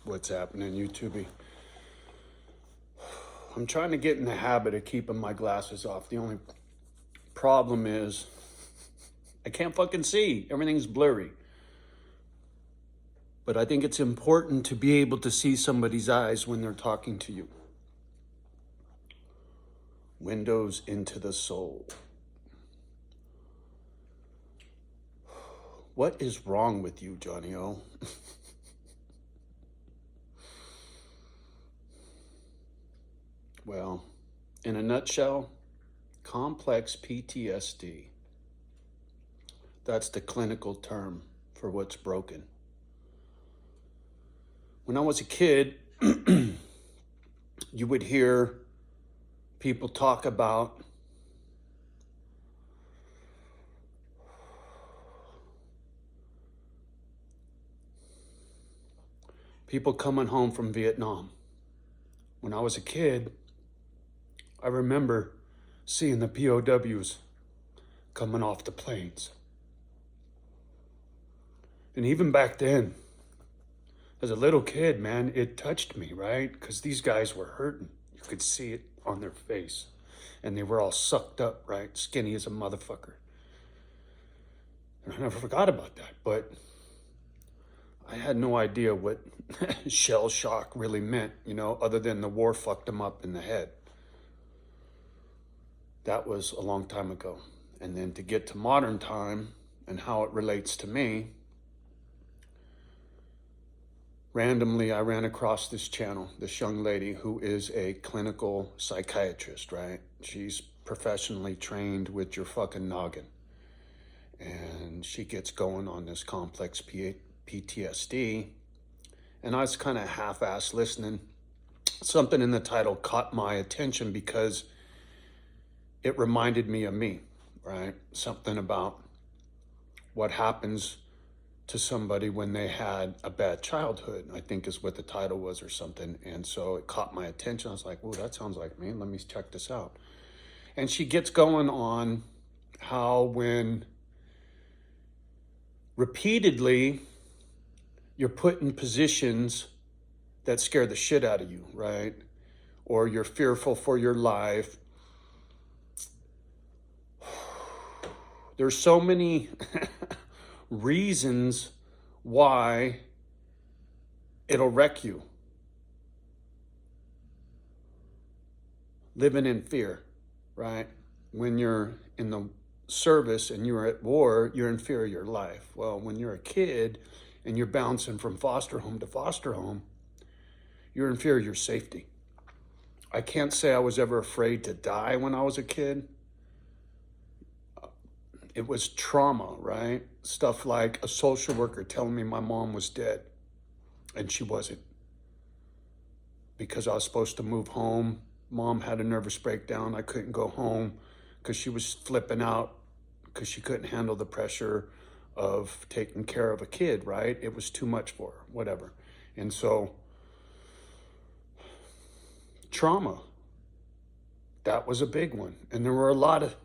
What's happening, YouTube? I'm trying to get in the habit of keeping my glasses off. The only problem is I can't fucking see. Everything's blurry. But I think it's important to be able to see somebody's eyes when they're talking to you. Windows into the soul. What is wrong with you, Johnny-O? Well, in a nutshell, complex PTSD. That's the clinical term for what's broken. When I was a kid, you would hear people talk about people coming home from Vietnam. When I was a kid, I remember seeing the POWs coming off the planes. And even back then, as a little kid, man, it touched me, right? Because these guys were hurting. You could see it on their face. And they were all sucked up, right? Skinny as a motherfucker. And I never forgot about that. But I had no idea what shell shock really meant, other than the war fucked them up in the head. That was a long time ago. And then to get to modern time and how it relates to me, randomly, I ran across this channel, this young lady who is a clinical psychiatrist, right? She's professionally trained with your fucking noggin. And she gets going on this complex PTSD. And I was kind of half-assed listening. Something in the title caught my attention because it reminded me of me, right? Something about what happens to somebody when they had a bad childhood, I think is what the title was or something. And so it caught my attention. I was like, "Ooh, that sounds like me. Let me check this out." And she gets going on how when repeatedly you're put in positions that scare the shit out of you, right? Or you're fearful for your life. There's so many reasons why it'll wreck you. Living in fear, right? When you're in the service and you're at war, you're in fear of your life. Well, when you're a kid and you're bouncing from foster home to foster home, you're in fear of your safety. I can't say I was ever afraid to die when I was a kid. It was trauma, right? Stuff like a social worker telling me my mom was dead, and she wasn't. Because I was supposed to move home. Mom had a nervous breakdown. I couldn't go home because she was flipping out because she couldn't handle the pressure of taking care of a kid, right? It was too much for her, whatever. And so, trauma, that was a big one. And there were a lot of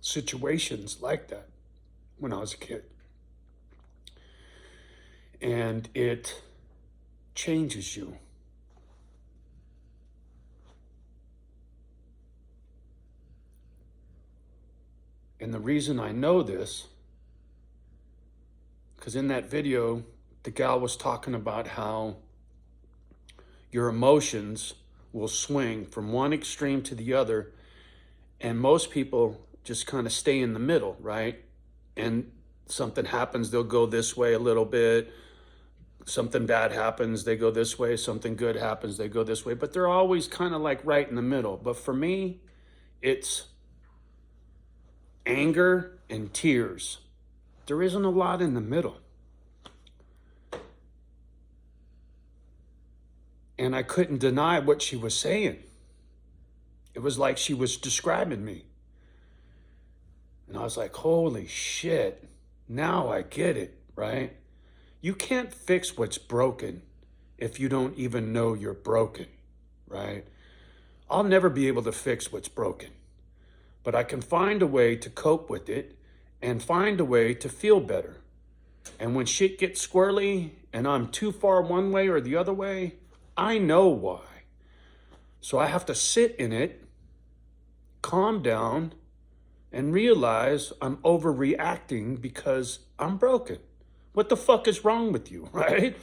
situations like that when I was a kid. And it changes you. And the reason I know this, because in that video, the gal was talking about how your emotions will swing from one extreme to the other, and most people just kind of stay in the middle, right? And something happens, they'll go this way a little bit. Something bad happens, they go this way. Something good happens, they go this way. But they're always kind of like right in the middle. But for me, it's anger and tears. There isn't a lot in the middle. And I couldn't deny what she was saying. It was like she was describing me. And I was like, holy shit, now I get it, right? You can't fix what's broken if you don't even know you're broken, right? I'll never be able to fix what's broken, but I can find a way to cope with it and find a way to feel better. And when shit gets squirrely and I'm too far one way or the other way, I know why. So I have to sit in it, calm down, and realize I'm overreacting because I'm broken. What the fuck is wrong with you, right?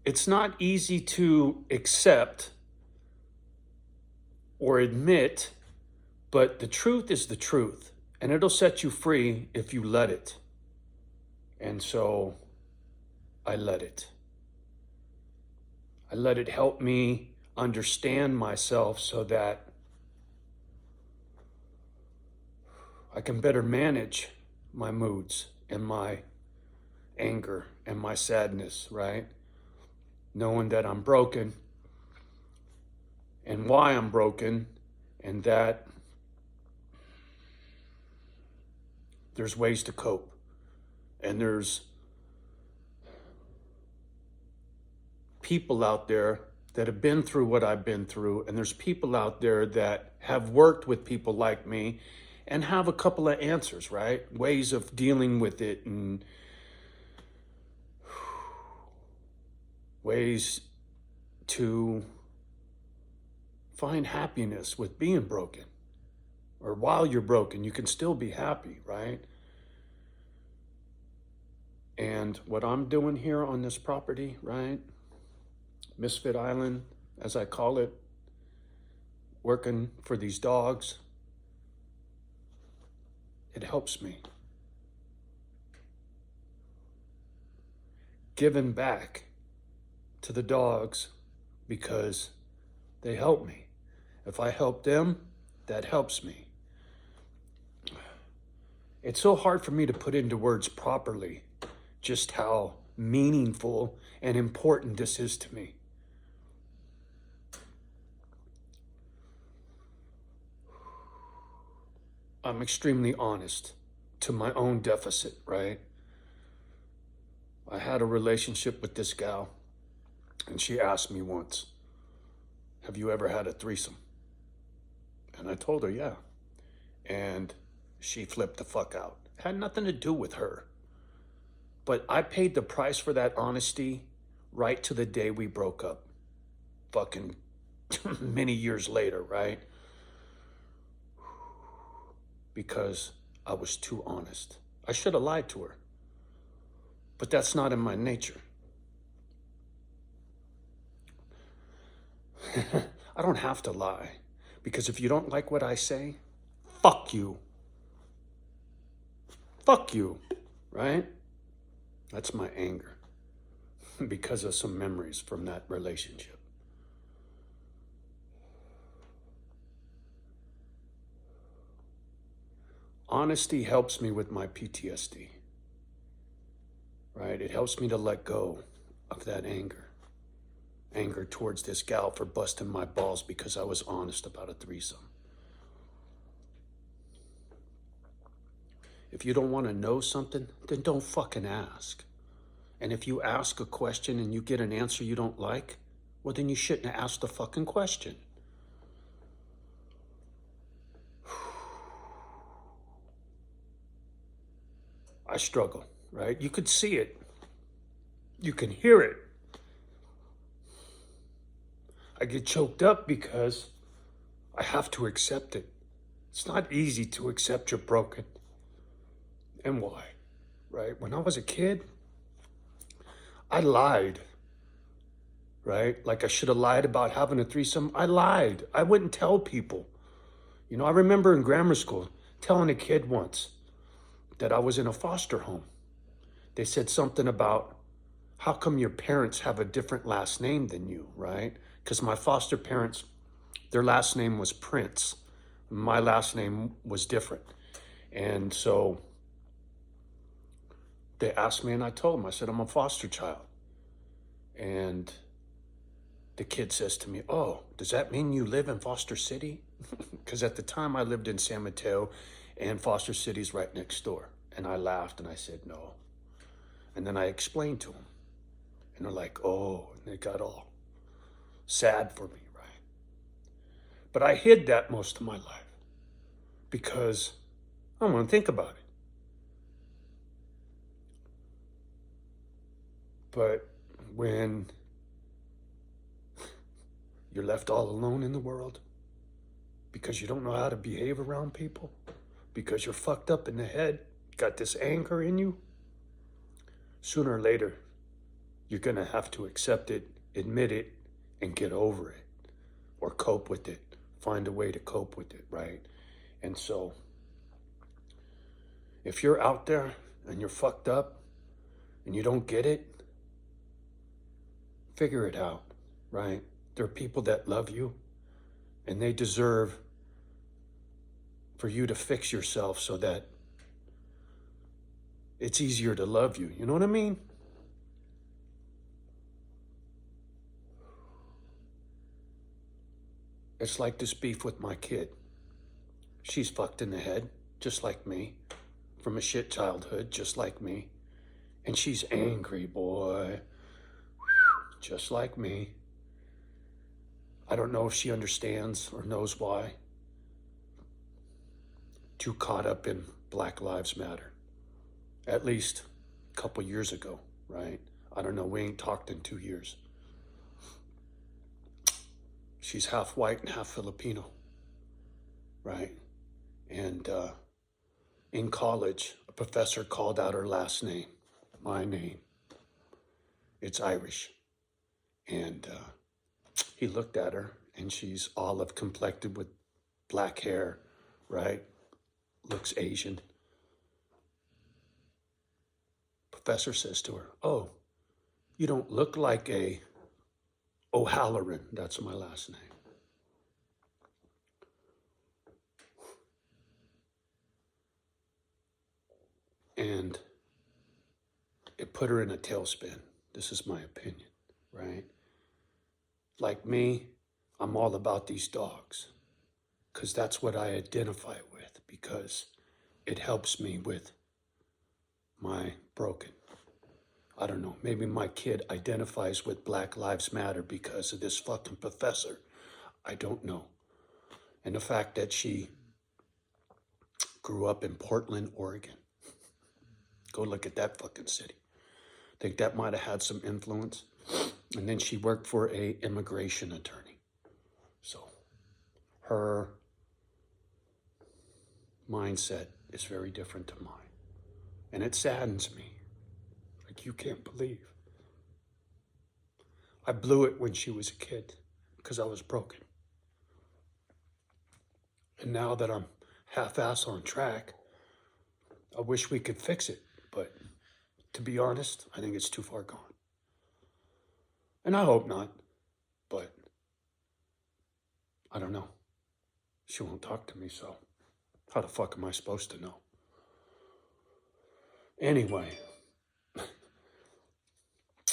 It's not easy to accept or admit, but the truth is the truth, and it'll set you free if you let it. And so I let it. I let it help me understand myself so that I can better manage my moods and my anger and my sadness, right? Knowing that I'm broken and why I'm broken, and that there's ways to cope, and there's people out there that have been through what I've been through, and there's people out there that have worked with people like me and have a couple of answers, right? Ways of dealing with it, and ways to find happiness with being broken. Or while you're broken, you can still be happy, right? And what I'm doing here on this property, right? Misfit Island, as I call it, working for these dogs, it helps me. Giving back to the dogs because they help me. If I help them, that helps me. It's so hard for me to put into words properly just how meaningful and important this is to me. I'm extremely honest to my own deficit, right? I had a relationship with this gal, and she asked me once, have you ever had a threesome? And I told her, yeah. And she flipped the fuck out. It had nothing to do with her. But I paid the price for that honesty right to the day we broke up. Fucking many years later, right? Because I was too honest. I should have lied to her. But that's not in my nature. I don't have to lie. Because if you don't like what I say, fuck you. Fuck you, right? That's my anger because of some memories from that relationship. Honesty helps me with my PTSD, right? It helps me to let go of that anger. Anger towards this gal for busting my balls because I was honest about a threesome. If you don't want to know something, then don't fucking ask. And if you ask a question and you get an answer you don't like, well, then you shouldn't have asked the fucking question. I struggle, right? You could see it. You can hear it. I get choked up because I have to accept it. It's not easy to accept you're broken. And why, right? When I was a kid, I lied, right? Like I should have lied about having a threesome. I lied. I wouldn't tell people. You know, I remember in grammar school telling a kid once that I was in a foster home. They said something about, how come your parents have a different last name than you, right? Because my foster parents, their last name was Prince. My last name was different. And so they asked me and I told them, I said, I'm a foster child. And the kid says to me, oh, does that mean you live in Foster City? Because at the time I lived in San Mateo and Foster City's right next door. And I laughed and I said, no. And then I explained to them. And they're like, oh, and they got all sad for me, right? But I hid that most of my life because I don't want to think about it. But when you're left all alone in the world because you don't know how to behave around people, because you're fucked up in the head, got this anger in you, sooner or later, you're going to have to accept it, admit it, and get over it, or cope with it. Find a way to cope with it, right? And so, if you're out there and you're fucked up and you don't get it, figure it out, right? There are people that love you, and they deserve for you to fix yourself so that it's easier to love you. You know what I mean? It's like this beef with my kid. She's fucked in the head, just like me, from a shit childhood, just like me. And she's angry, boy, just like me. I don't know if she understands or knows why. Too caught up in Black Lives Matter. At least a couple years ago, right? I don't know, we ain't talked in 2 years. She's half white and half Filipino, right? And in college, a professor called out her last name, my name. It's Irish. And he looked at her, and she's olive complected with black hair, right? Looks Asian. Professor says to her, "Oh, you don't look like a O'Halloran." That's my last name. And it put her in a tailspin. This is my opinion, right? Like me, I'm all about these dogs because that's what I identify with, because it helps me with my broken. I don't know, maybe my kid identifies with Black Lives Matter because of this fucking professor. I don't know. And the fact that she grew up in Portland, Oregon. Go look at that fucking city. I think that might have had some influence. And then she worked for a immigration attorney. So her mindset is very different to mine. And it saddens me. Like, you can't believe. I blew it when she was a kid because I was broken. And now that I'm half-ass on track, I wish we could fix it. But to be honest, I think it's too far gone. And I hope not, but I don't know. She won't talk to me, so how the fuck am I supposed to know? Anyway,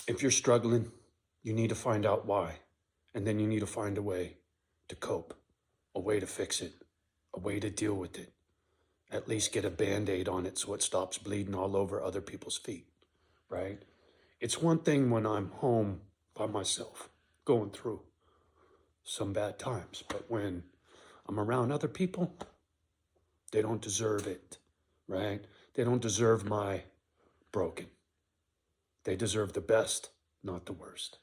if you're struggling, you need to find out why. And then you need to find a way to cope, a way to fix it, a way to deal with it. At least get a Band-Aid on it so it stops bleeding all over other people's feet, right? It's one thing when I'm home by myself, going through some bad times. But when I'm around other people, they don't deserve it, right? They don't deserve my broken. They deserve the best, not the worst.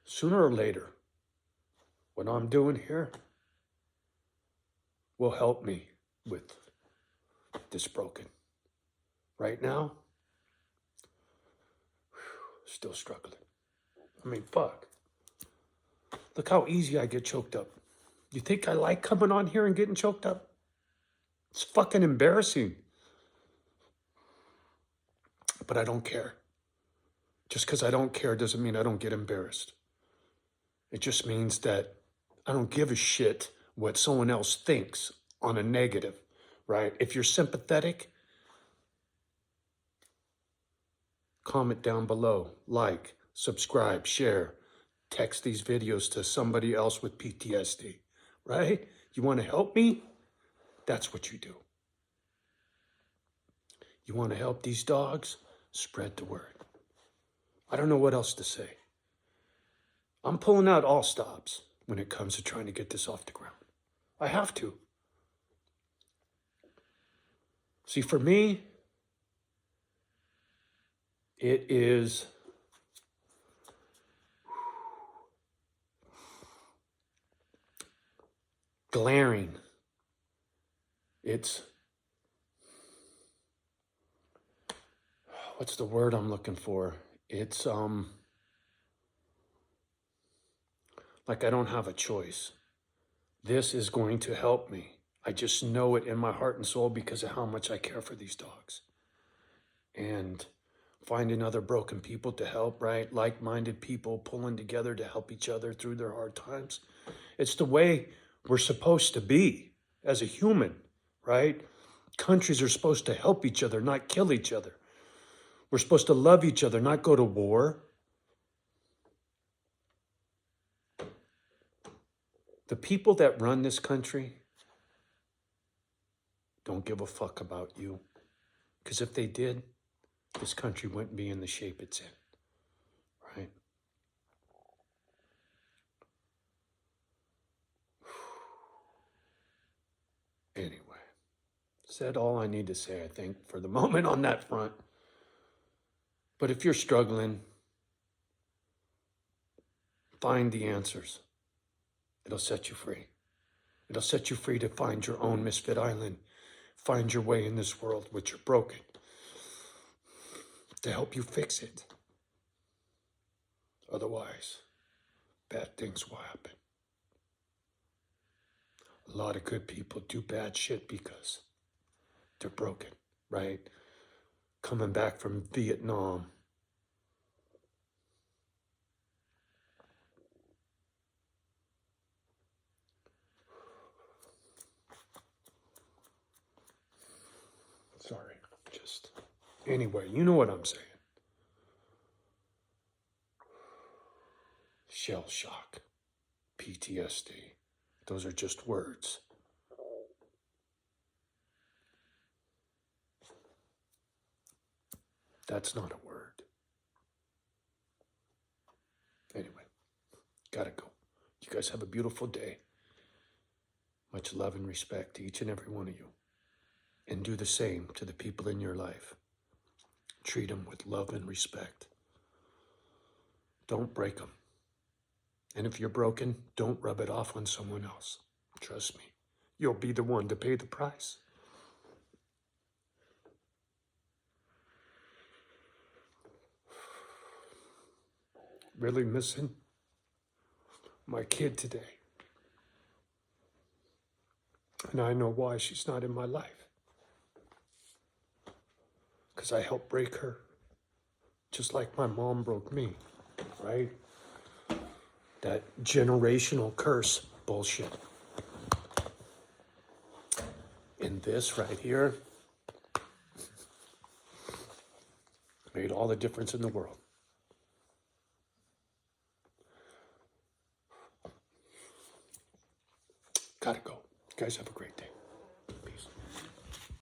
Sooner or later, what I'm doing here will help me with this broken. Right now, still struggling. I mean, fuck. Look how easy I get choked up. You think I like coming on here and getting choked up? It's fucking embarrassing. But I don't care. Just because I don't care doesn't mean I don't get embarrassed. It just means that I don't give a shit what someone else thinks on a negative, right? If you're sympathetic, comment down below, like, subscribe, share, text these videos to somebody else with PTSD, right? You want to help me? That's what you do. You want to help these dogs? Spread the word. I don't know what else to say. I'm pulling out all stops when it comes to trying to get this off the ground. I have to. See, for me, It is glaring. It's, what's the word I'm looking for? It's like I don't have a choice. This is going to help me. I just know it in my heart and soul because of how much I care for these dogs. And finding other broken people to help, right? Like-minded people pulling together to help each other through their hard times. It's the way we're supposed to be as a human, right? Countries are supposed to help each other, not kill each other. We're supposed to love each other, not go to war. The people that run this country don't give a fuck about you. Because if they did, this country wouldn't be in the shape it's in, right? Anyway, said all I need to say, I think, for the moment on that front. But if you're struggling, find the answers. It'll set you free. It'll set you free to find your own misfit island. Find your way in this world which you're broken. To help you fix it. Otherwise, bad things will happen. A lot of good people do bad shit because they're broken, right? Coming back from Vietnam. Sorry, just, anyway, you know what I'm saying. Shell shock, PTSD, those are just words. That's not a word. Anyway, gotta go. You guys have a beautiful day. Much love and respect to each and every one of you. And do the same to the people in your life. Treat them with love and respect. Don't break them. And if you're broken, don't rub it off on someone else. Trust me, you'll be the one to pay the price. Really missing my kid today. And I know why she's not in my life. Because I helped break her. Just like my mom broke me, right? That generational curse bullshit. And this right here made all the difference in the world. Gotta go. You guys have a great day.